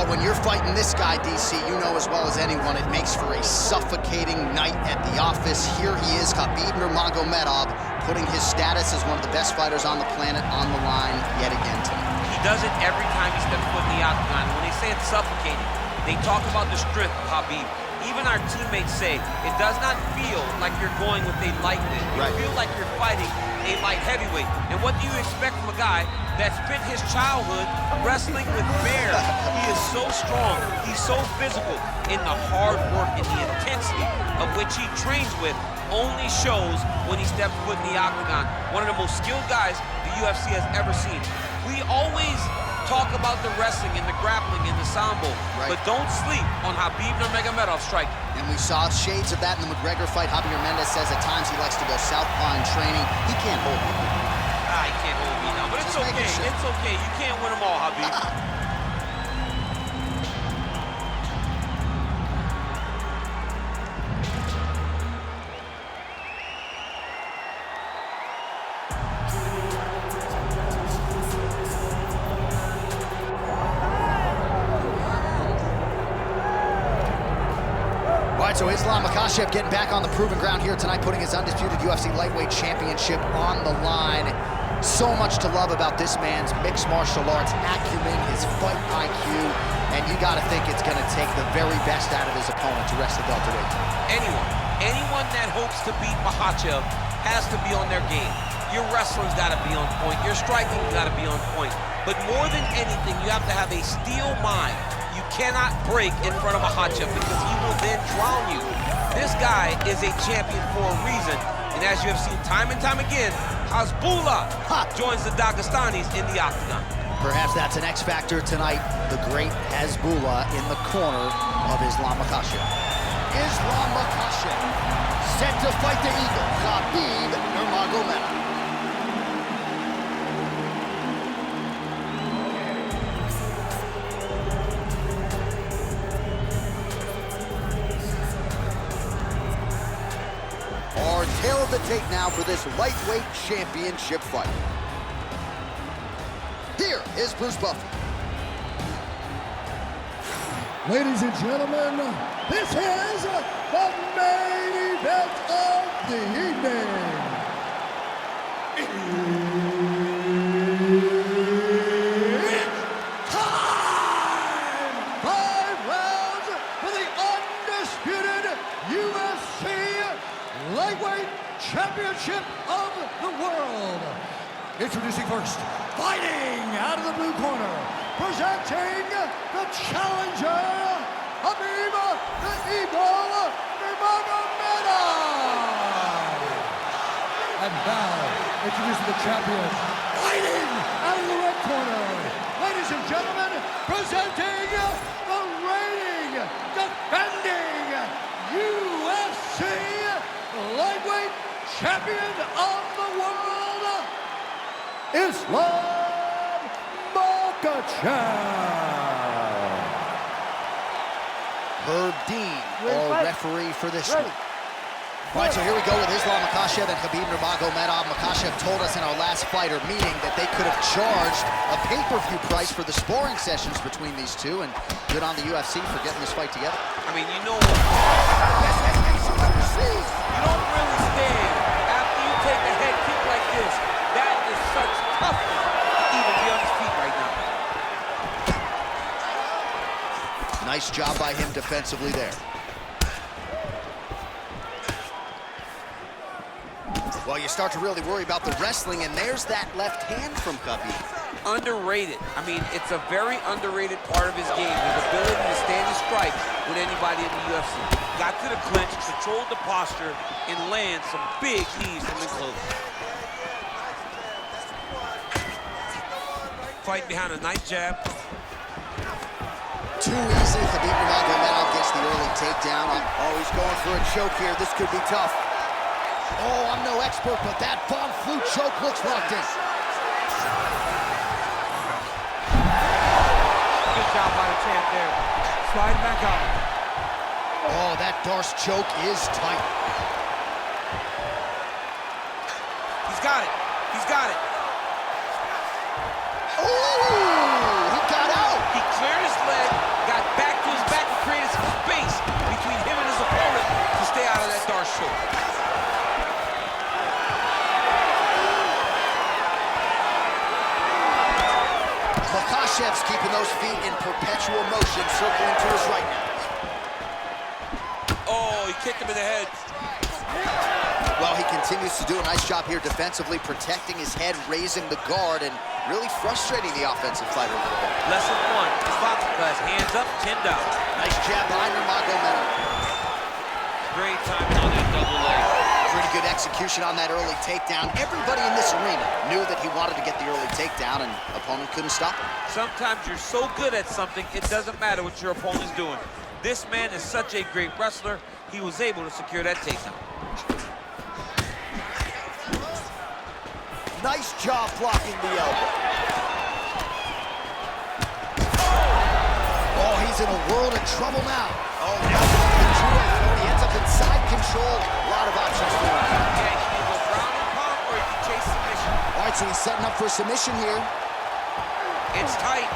Well, when you're fighting this guy, DC, you know as well as anyone, it makes for a suffocating night at the office. Here he is, Khabib Numagumedov, putting his status as one of the best fighters on the planet on the line yet again tonight. He does it every time he steps foot in the octagon. When they say it's suffocating, they talk about the strength of Khabib. Even our teammates say it does not feel like you're going with a lightweight. You feel like you're fighting a light heavyweight. And what do you expect from a guy that spent his childhood wrestling with bears? He is so strong, he's so physical, and the hard work and the intensity of which he trains with only shows when he steps foot in the octagon. One of the most skilled guys the UFC has ever seen. We always talk about the wrestling and the grappling and the sambo, but don't sleep on Khabib Nurmagomedov's striking. And we saw shades of that in the McGregor fight. Javier Mendez says at times he likes to go southpaw in training. He can't hold me. He can't hold me now, but it's okay. It's okay. You can't win them all, Khabib. So Islan Makhachev getting back on the proven ground here tonight, putting his undisputed UFC lightweight championship on the line. So much to love about this man's mixed martial arts acumen, his fight IQ, and you gotta think it's gonna take the very best out of his opponent to wrestle welterweight. Anyone that hopes to beat Makhachev has to be on their game. Your wrestling's gotta be on point, your striking's gotta be on point. But more than anything, you have to have a steel mind. You cannot break in front of Makhachev because he will then drown you. This guy is a champion for a reason. And as you have seen time and time again, Hasbullah joins the Dagestanis in the octagon. Perhaps that's an X factor tonight. The great Hasbullah in the corner of Islan Makhachev. Islan Makhachev set to fight the Eagle, Khabib Nurmagomedov. Our tail of the tape now for this lightweight championship fight. Here is Bruce Buffer. Ladies and gentlemen, this is the main event of the evening. It's time! 5 rounds for the undisputed UFC Lightweight Championship of the world. Introducing first, fighting out of the blue corner, presenting the challenger, Khabib the Eagle Nurmagomedov. And now, introducing the champion, fighting out of the red corner, ladies and gentlemen, presenting the reigning, defending UFC lightweight champion of the world, Islan Makhachev. Herb Dean, our referee for this one. All right, so here we go with Islan Makhachev and Khabib Nurmagomedov. Makhachev told us in our last fighter meeting that they could have charged a pay-per-view price for the sparring sessions between these two, and good on the UFC for getting this fight together. I mean, you know what? You don't really stand after you take a head kick like this. That is such toughness to even be on his feet right now. Nice job by him defensively there. Well, you start to really worry about the wrestling, and there's that left hand from Khabib. Underrated. I mean, it's a very underrated part of his game, his ability to stand and strike with anybody in the UFC. Got to the clinch, controlled the posture, and land some big knees from close. Fight behind a nice jab. Too easy. Khabib Nurmagomedov gets the early takedown. Oh, he's going for a choke here. This could be tough. Oh, I'm no expert, but that bomb flu choke looks locked in. Good job by the champ there. Sliding back out. Oh, that Darce choke is tight. He's got it. He's got it. Oh, he got out. He cleared his leg, Makhachev's keeping those feet in perpetual motion, circling to his right now. Oh, he kicked him in the head. Well, he continues to do a nice job here defensively, protecting his head, raising the guard, and really frustrating the offensive fighter. Lesson one, Islan Makhachev, hands up, 10 down. Nice jab behind Numagumedov. Great timing on that double leg. Pretty good execution on that early takedown. Everybody in this arena knew that he wanted to get the early takedown, and opponent couldn't stop him. Sometimes you're so good at something, it doesn't matter what your opponent's doing. This man is such a great wrestler, he was able to secure that takedown. Nice job blocking the elbow. Oh, he's in a world of trouble now. Oh, now he ends up in side control. A lot of options for him. Yeah, he can go ground and pound, or he can chase submission. All right, so he's setting up for submission here. It's tight.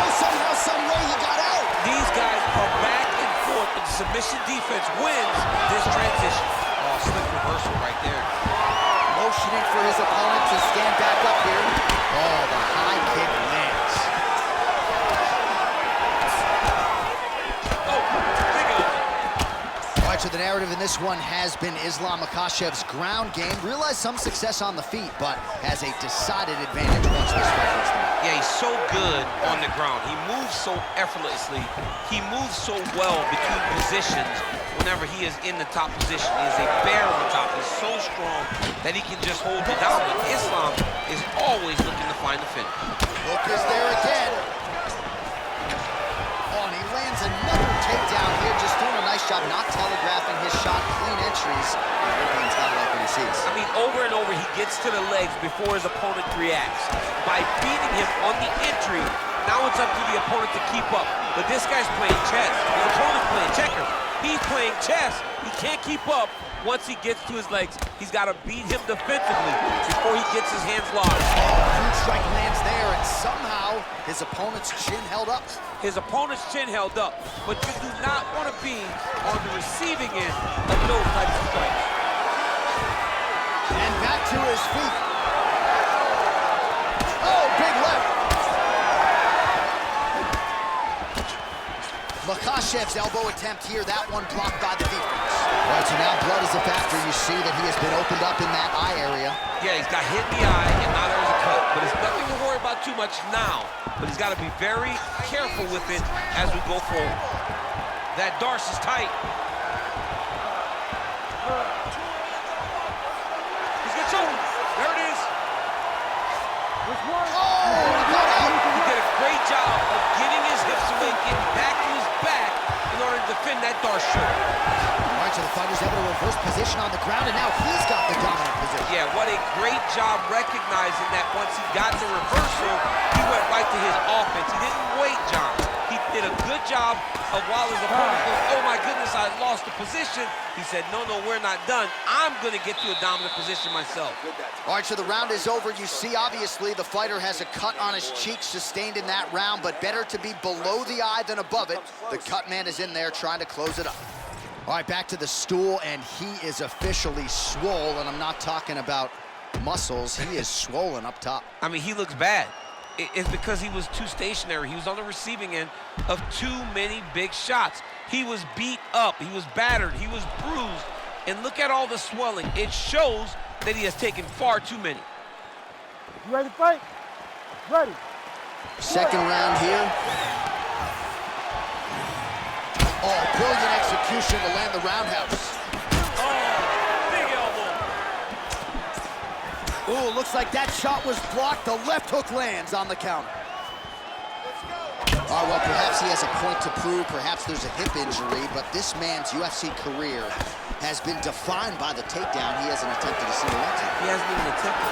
Oh, somehow, some way he got out. These guys are back and forth, and submission defense wins this transition. Oh, slick reversal right there. Motioning for his opponent to stand back up here. Oh, the high kick lands. Oh, big elbow. All right, so the narrative in this one has been Islan Makhachev's ground game. Realized some success on the feet, but has a decided advantage once this fight gets there. Yeah, he's so good on the ground. He moves so effortlessly. He moves so well between positions whenever he is in the top position. He is a bear on top. He's so strong that he can just hold you down. But Islan is always looking to find the finish. Hook is there again. Oh, and he lands another takedown here, just doing a nice job not telegraphing his shot. Clean entries. The European's got to like what he sees. I mean, over and over, he gets to the legs before his opponent reacts. By beating him on the entry, now it's up to the opponent to keep up. But this guy's playing chess. His opponent's playing checkers. He's playing chess. He can't keep up. Once he gets to his legs, he's got to beat him defensively before he gets his hands lodged. Huge strike lands there, and somehow his opponent's chin held up. His opponent's chin held up, but you do not want to be on the receiving end of those types of strikes. And back to his feet. Oh, big left. Makhachev's elbow attempt here, that one blocked by the defense. All right, so now blood is a factor. You see that he has been opened up in that eye area. Yeah, he's got hit in the eye, and now there's a cut. But it's nothing to worry about too much now. But he's got to be very careful with it as we go forward. That darce is tight. He's gonna choke. There it is. He did a great job of getting his hips away, getting back to his back in order to defend that darce choke. All right, so the fighter's able to reverse position on the ground, and now he's got the dominant position. Yeah, what a great job recognizing that once he got the reversal, he went right to his offense. He didn't wait, John. He did a good job of while his opponent goes, oh my goodness, I lost the position. He said, no, we're not done. I'm gonna get to a dominant position myself. All right, so the round is over. You see, obviously, the fighter has a cut on his cheek sustained in that round, but better to be below the eye than above it. The cut man is in there trying to close it up. All right, back to the stool, and he is officially swole, and I'm not talking about muscles. He is swollen up top. I mean, he looks bad. It's because he was too stationary. He was on the receiving end of too many big shots. He was beat up, he was battered, he was bruised, and look at all the swelling. It shows that he has taken far too many. You ready to fight? Ready. Second round here. Oh, brilliant execution to land the roundhouse. Big elbow. Ooh, looks like that shot was blocked. The left hook lands on the counter. All right, well, perhaps he has a point to prove. Perhaps there's a hip injury, but this man's UFC career has been defined by the takedown. He hasn't attempted a single one. He hasn't even attempted.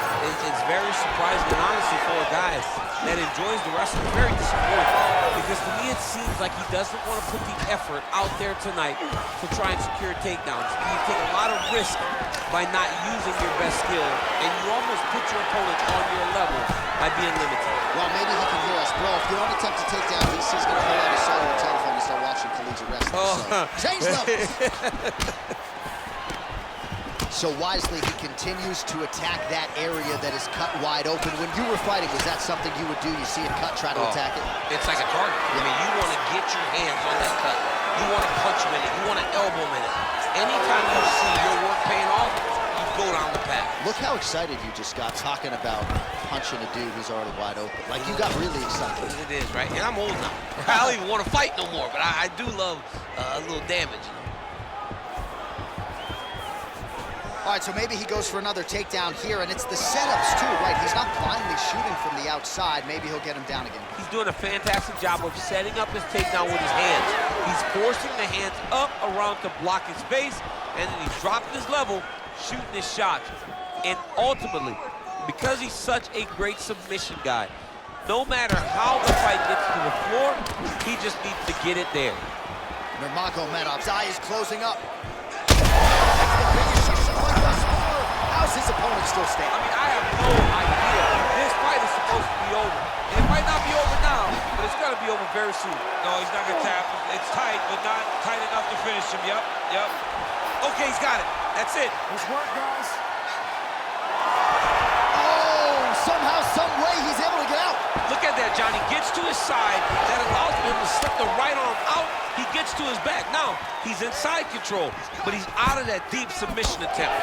It's very surprising, and honestly, for a guy that enjoys the wrestling, very disappointing. Because to me, it seems like he doesn't want to put the effort out there tonight to try and secure takedowns. You take a lot of risk by not using your best skill, and you almost put your opponent on your level by being limited. Well, maybe he can hear us. Bro, if you don't attempt to take down, he's going to pull out his cellular telephone and start watching collegiate wrestling. Oh. So, change levels. So wisely, he continues to attack that area that is cut wide open. When you were fighting, was that something you would do? You see it cut, try to attack it? It's like a target. I mean, you want to get your hands on that cut. You want to punch him in it. You want to elbow him in it. Anytime you see your work paying off, you go down the path. Look how excited you just got talking about punching a dude who's already wide open. Like, you got really excited. It is, right? And I'm old now. I don't even want to fight no more, but I do love a little damage, you know? All right, so maybe he goes for another takedown here, and it's the setups too, right? He's not blindly shooting from the outside. Maybe he'll get him down again. He's doing a fantastic job of setting up his takedown with his hands. He's forcing the hands up around to block his face, and then he's dropping his level, shooting his shots. And ultimately, because he's such a great submission guy, no matter how the fight gets to the floor, he just needs to get it there. Numagumedov's eye is closing up. That's the biggest fight thus far. How's his opponent still standing? I mean, I have no idea. This fight is supposed to be over. And it might not be over now, but it's got to be over very soon. No, he's not going to tap. It's tight, but not tight enough to finish him. Yep. Okay, he's got it. That's it. Nice work, guys. Oh, somehow, some way, he's able to get out. Look at that, Johnny. Gets to his side. That allows him to slip the right arm out. He gets to his back. Now, he's in side control, but he's out of that deep submission attempt.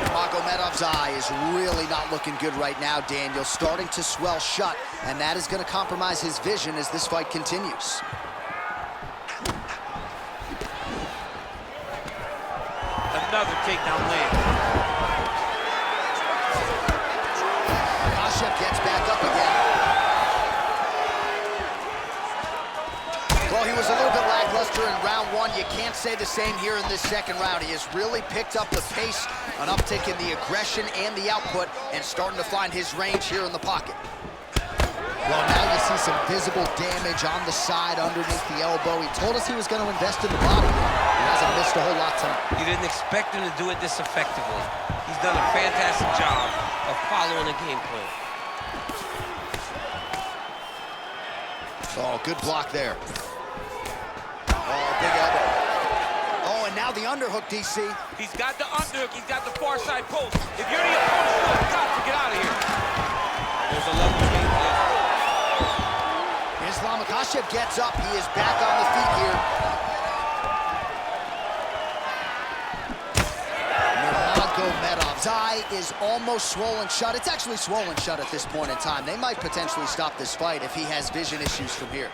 Numagumedov's eye is really not looking good right now, Daniel. Starting to swell shut, and that is going to compromise his vision as this fight continues. Another takedown land. Makhachev gets back up again. Well, he was a little bit lackluster in round one. You can't say the same here in this second round. He has really picked up the pace, an uptick in the aggression and the output, and starting to find his range here in the pocket. Well, now you see some visible damage on the side underneath the elbow. He told us he was going to invest in the body. He hasn't missed a whole lot tonight. You didn't expect him to do it this effectively. He's done a fantastic job of following the game plan. Oh, good block there. Oh, big elbow. Oh, and now the underhook, DC. He's got the underhook. He's got the far side post. If you're the opponent, you've got to get out of here. There's a level change there. Islan Makhachev gets up. He is back on the feet here. Numagumedov's eye is almost swollen shut. It's actually swollen shut at this point in time. They might potentially stop this fight if he has vision issues from here.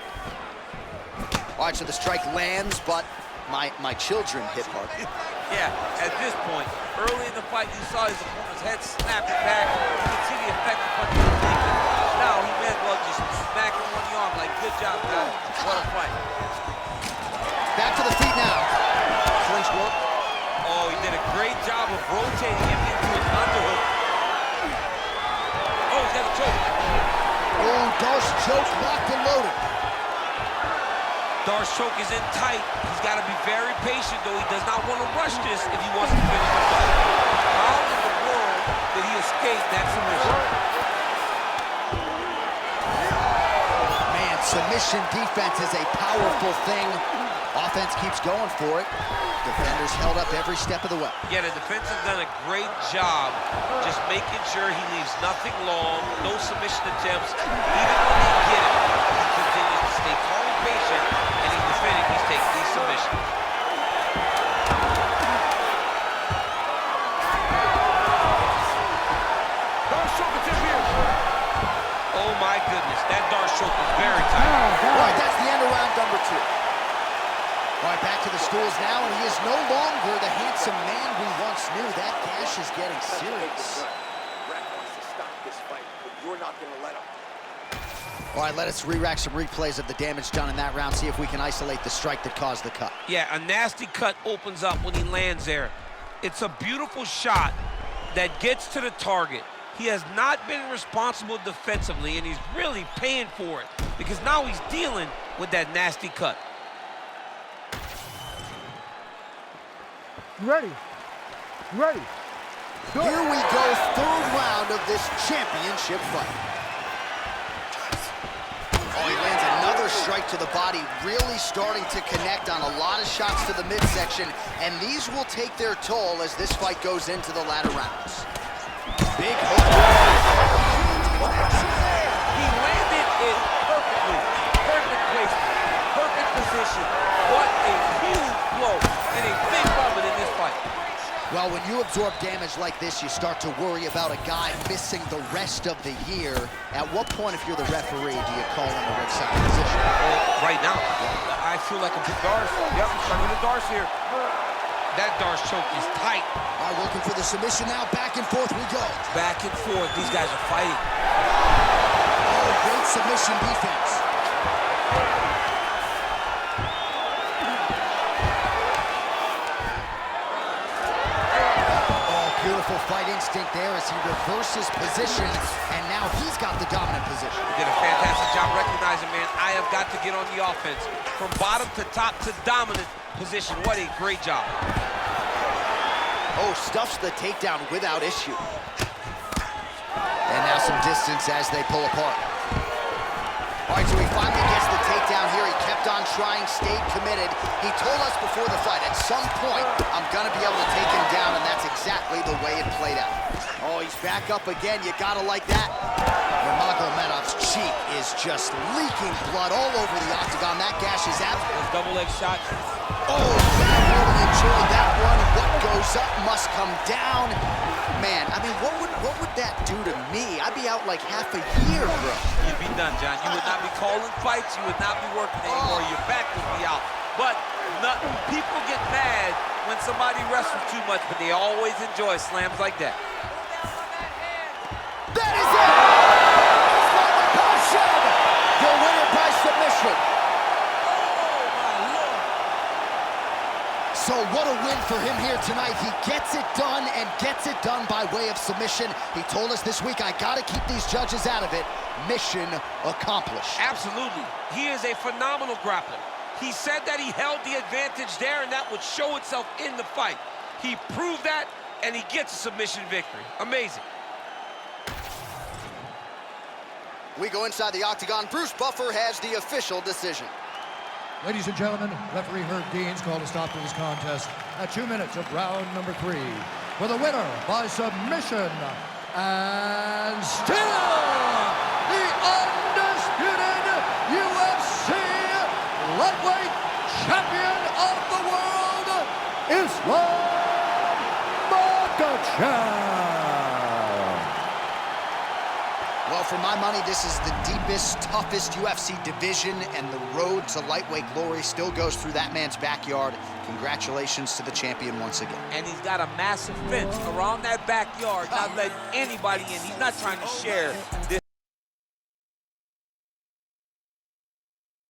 All right, so the strike lands, but my children hit hard. Yeah, at this point, early in the fight, you saw his opponent's head snapping back. You could see the effect of what he was thinking. Now he may as well just smack him on the arm like, good job, guys. What a fight. Back to the feet now. Clinch work. Oh, he did a great job of rotating him into his underhook. Oh, he's got a choke. Oh, Darce choke locked and loaded. Darce choke is in tight. He's got to be very patient, though. He does not want to rush this if he wants to finish the fight. How in the world did he escape that submission? Man, submission defense is a powerful thing. Offense keeps going for it. Defenders held up every step of the way. Yeah, the defense has done a great job just making sure he leaves nothing long, no submission attempts. Even when they get it, he continues to stay calm and patient, and he's defending these taking these submissions. Darce choke is here. Oh my goodness, that Darce choke was very tight. All right, that's the end of round number 2. All right, back to the stools now, and he is no longer the handsome man we once knew. That gash is getting serious. Brett wants to stop this fight, but you're not going to let him. All right, let us re-rack some replays of the damage done in that round, see if we can isolate the strike that caused the cut. Yeah, a nasty cut opens up when he lands there. It's a beautiful shot that gets to the target. He has not been responsible defensively, and he's really paying for it because now he's dealing with that nasty cut. You ready? You ready? Here we go, third round of this championship fight. Oh, he lands another strike to the body, really starting to connect on a lot of shots to the midsection, and these will take their toll as this fight goes into the latter rounds. Big hook. He landed it perfectly. Perfect placement, perfect position. What a huge blow and a big moment in this fight. Well, when you absorb damage like this, you start to worry about a guy missing the rest of the year. At what point, if you're the referee, do you call him a red side position? Right now, I feel like a big Darce. Yep, starting with a Darce here. That Darce choke is tight. All right, looking for the submission now. Back and forth we go. Back and forth. These guys are fighting. Oh, great submission defense. Oh, beautiful fight instinct there as he reverses position, and now he's got the dominant position. He did a fantastic job recognizing, man, I have got to get on the offense. From bottom to top to dominant position. What a great job. Oh, stuffs the takedown without issue. And now some distance as they pull apart. All right, so he finally gets the takedown here. He kept on trying, stayed committed. He told us before the fight, at some point, I'm gonna be able to take him down, and that's exactly the way it played out. Oh, he's back up again. You gotta like that. Numagumedov's cheek is just leaking blood all over the octagon. That gash is out. Double leg shot. Oh, really enjoyed that one. What goes up must come down. Man, I mean, what would that do to me? I'd be out like half a year, bro. You'd be done, John. You would not be calling fights. You would not be working anymore. Your back would be out. But people get mad when somebody wrestles too much, but they always enjoy slams like that. That is it! Islan Makhachev, the winner by submission. So what a win for him here tonight. He gets it done and gets it done by way of submission. He told us this week, I gotta keep these judges out of it. Mission accomplished. Absolutely. He is a phenomenal grappler. He said that he held the advantage there and that would show itself in the fight. He proved that and he gets a submission victory. Amazing. We go inside the octagon. Bruce Buffer has the official decision. Ladies and gentlemen, referee Herb Dean's called a stop to this contest at 2 minutes of round number 3. For the winner by submission, and still the undisputed UFC lightweight champion of the world, Islan Makhachev. Well, for my money, this is the deepest, toughest UFC division, and the road to lightweight glory still goes through that man's backyard. Congratulations to the champion once again. And he's got a massive fence around that backyard, not letting anybody in. He's not trying to share this.